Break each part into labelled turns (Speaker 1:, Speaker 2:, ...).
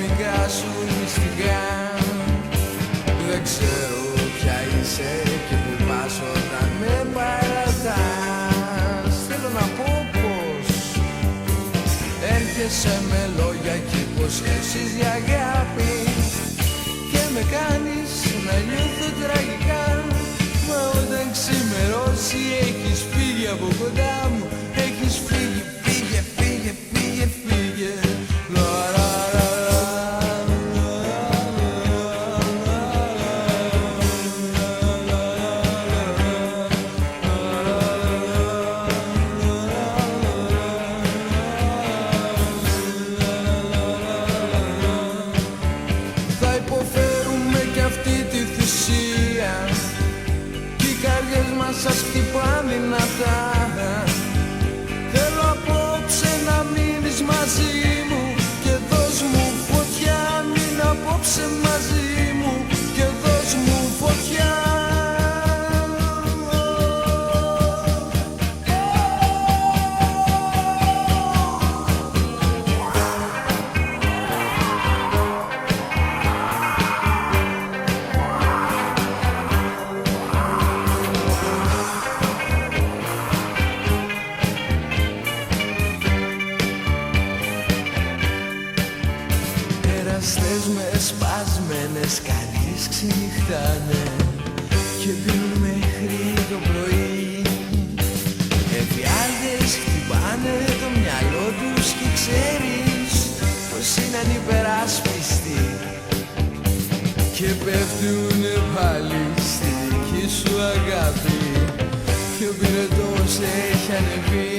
Speaker 1: μικρά σου μυστικά. Δεν ξέρω ποια είσαι και που πας όταν με παρατάς. Θέλω να πω πως έρχεσαι με λόγια και υποσχέσεις για αγάπη και με κάνεις να νιώθω τραγικά. Μα όταν ξημερώσει έχεις φύγει από κοντά μου. Έχεις φύγει, φύγε, φύγε, φύγε, φύγε. Θα υποφέρουμε κι αυτή τη θυσία κι οι καρδιές μας σας χτυπάνε δυνατά. Θέλω απόψε να μείνεις μαζί μου και δώσ' μου φωτιά. Μείν' απόψε μαζί μου και δώσ' μου φωτιά. Εραστές με σπασμένες καρδιές ξενυχτάνε και πίνουν μέχρι το πρωί. Εφιάλτες χτυπάνε το μυαλό τους και ξέρεις πως είναι ανυπεράσπιστοι και πέφτουνε πάλι στη δική σου αγάπη και ο πυρετός έχει ανεβεί.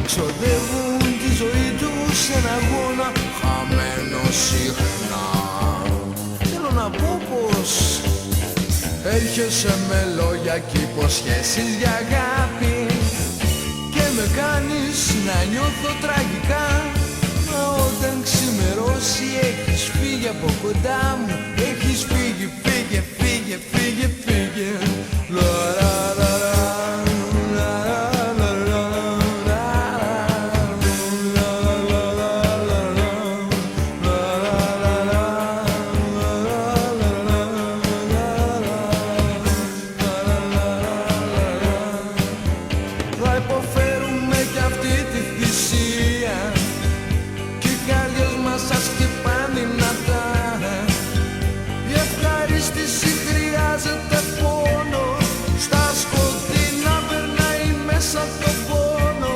Speaker 1: Ξοδεύουν τη ζωή τους σε ένα αγώνα χαμένο συχνά. Θέλω να πω πως έρχεσαι με λόγια και υποσχέσεις για αγάπη και με κάνεις να νιώθω τραγικά. Μα όταν ξημερώσει έχεις φύγει από κοντά μου. Έχεις φύγει, φύγε, φύγε, φύγε, φύγε. Θα υποφέρουμε κι αυτή τη θυσία κι οι καρδιές μας σας χτυπάνε δυνατά. Η ευχαρίστηση χρειάζεται πόνο. Στα σκοτεινά περνάει μέσα το πόνο.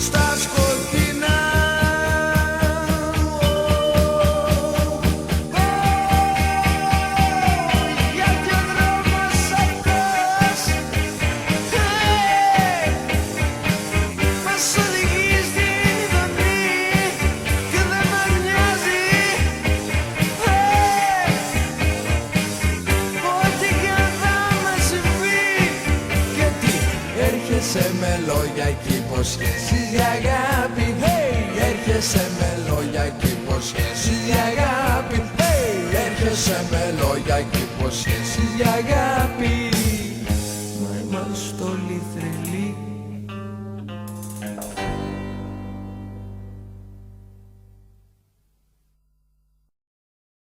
Speaker 1: Στα σκοτεινά. Για ποιο δρόμο σ' ακούς? Μας οδηγεί στην ειδονή και δεν μας νοιάζει. Ό,τι κι αν θα μας συμβεί. Γιατί έρχεσαι με λόγια και υποσχέσεις για αγάπη. Έρχεσαι με λόγια και υποσχέσεις για αγάπη. Έρχεσαι με λόγια και υποσχέσεις για αγάπη. Μα είμαστε όλοι θρυλοί.